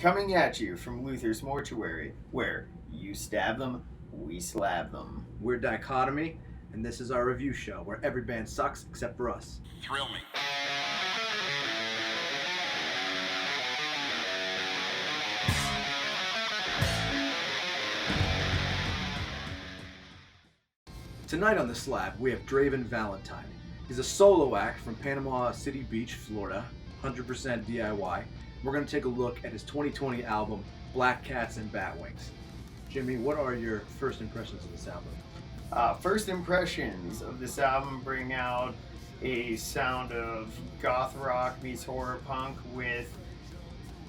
Coming at you from Luther's Mortuary, where you stab them, we slab them. We're Dichotomy, and this is our review show where every band sucks except for us. Thrill me. Tonight on the slab, we have Draven Valentine. He's a solo act from Panama City Beach, Florida, 100% DIY. We're going to take a look at his 2020 album, Black Cats and Batwings. Jimmy, what are your first impressions of this album? First impressions of this album bring out a sound of goth rock meets horror punk with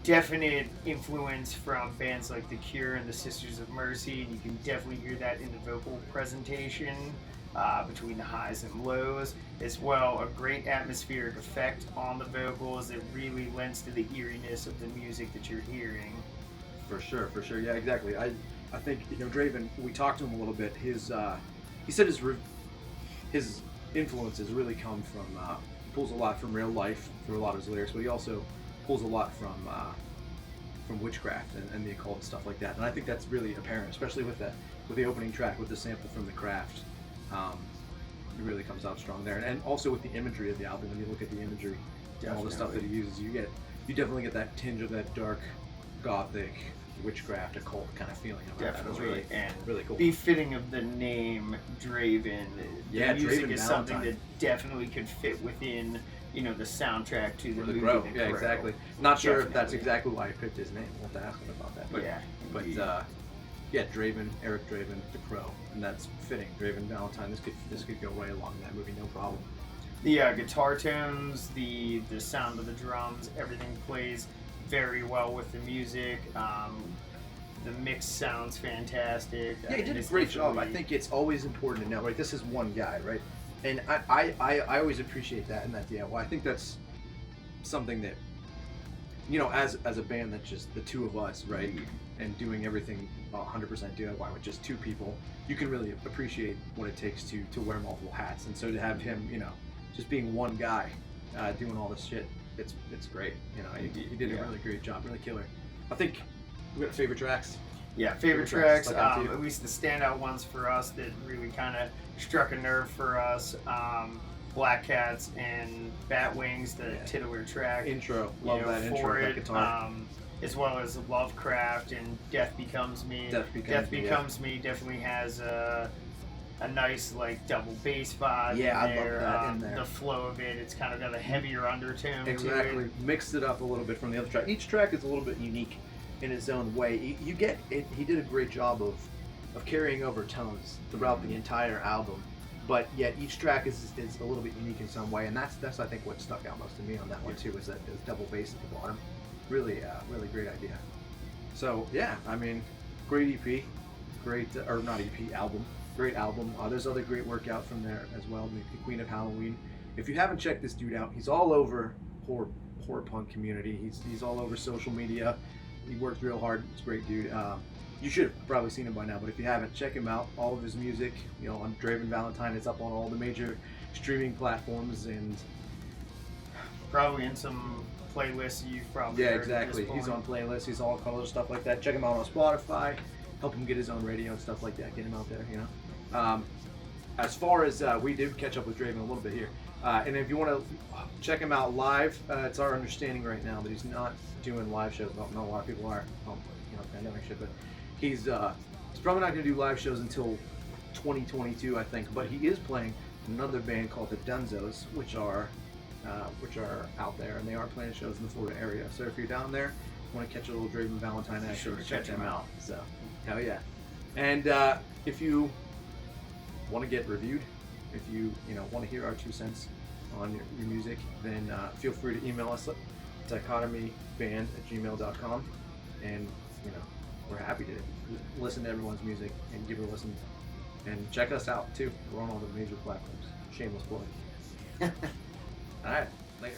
definite influence from bands like The Cure and the Sisters of Mercy, and you can definitely hear that in the vocal presentation between the highs and lows. As well, a great atmospheric effect on the vocals that really lends to the eeriness of the music that you're hearing. For sure. Yeah, exactly. I think, Draven, we talked to him a little bit. He said his influences really come from, pulls a lot from real life through a lot of his lyrics, but he also pulls a lot from witchcraft and the occult and stuff like that. And I think that's really apparent, especially with the opening track with the sample from The Craft. It really comes out strong there, and also with the imagery of the album. When you look at the imagery and all the stuff that he uses, you definitely get that tinge of that dark, gothic, witchcraft, occult kind of feeling about Definitely, that. It was really, and really cool. Befitting of the name Draven. Yeah, the music Draven is Valentine. something that definitely could fit within, the soundtrack to the movie. Grow. The Yeah, Crow. exactly. Not sure if that's Definitely. exactly why he picked his name. We'll have to ask him about that. But, Yeah, But indeed. yeah, Draven, Eric Draven, the Crow, and that's fitting. Draven Valentine. This could go right along that movie, no problem. The guitar tones, the sound of the drums, everything plays very well with the music. The mix sounds fantastic. Yeah, he did a great job. I think it's always important to know, right? This is one guy, right? And I always appreciate that in that DIY. I think that's something that, as a band that's just the two of us, right? And doing everything 100% DIY with just two people, you can really appreciate what it takes to wear multiple hats. And so to have him, just being one guy doing all this shit, it's great. He did a really great job, really killer. I think we got favorite tracks. Yeah, favorite tracks. stuck out to you? At least the standout ones for us that really kind of struck a nerve for us. Black Cats and Batwings, the titular track. Intro, love that intro, for that it, guitar. as well as Lovecraft and Death Becomes Me. Death Becomes Me definitely has a nice double bass vibe. Yeah, in I love there. that in there. The flow of it's kind of got a heavier undertone Exactly. to it. Mixed it up a little bit from the other track. Each track is a little bit unique in its own way. You get it. He did a great job of carrying over tones throughout the entire album, but yet each track is a little bit unique in some way, and that's I think what stuck out most to me on that one too, is that there's double bass at the bottom. Really great idea. So yeah, I mean, great EP, great or not EP, album. Great album. There's other great work out from there as well. The Queen of Halloween. If you haven't checked this dude out, he's all over horror punk community. He's all over social media. He works real hard. He's a great dude. You should have probably seen him by now, but if you haven't, check him out. All of his music, on Draven Valentine, it's up on all the major streaming platforms, and Probably in some playlists you've probably yeah, heard at exactly. this He's on point. playlists. He's all color stuff like that. Check him out on Spotify. Help him get his own radio and stuff like that. Get him out there. As far as we did catch up with Draven a little bit here, and if you want to check him out live, it's our understanding right now that he's not doing live shows. Not a lot of people are, pandemic shit, but he's probably not going to do live shows until 2022, I think. But he is playing another band called the Dunzos, which are out there, and they are playing shows in the Florida area. So if you're down there, want to catch a little Draven Valentine action, Sure to check them out. So hell yeah. And if you want to get reviewed, if you want to hear our 2 cents on your music, then feel free to email us at dichotomyband@gmail.com, and we're happy to listen to everyone's music and give it a listen, and check us out too. We're on all the major platforms. Shameless plug. All right, later.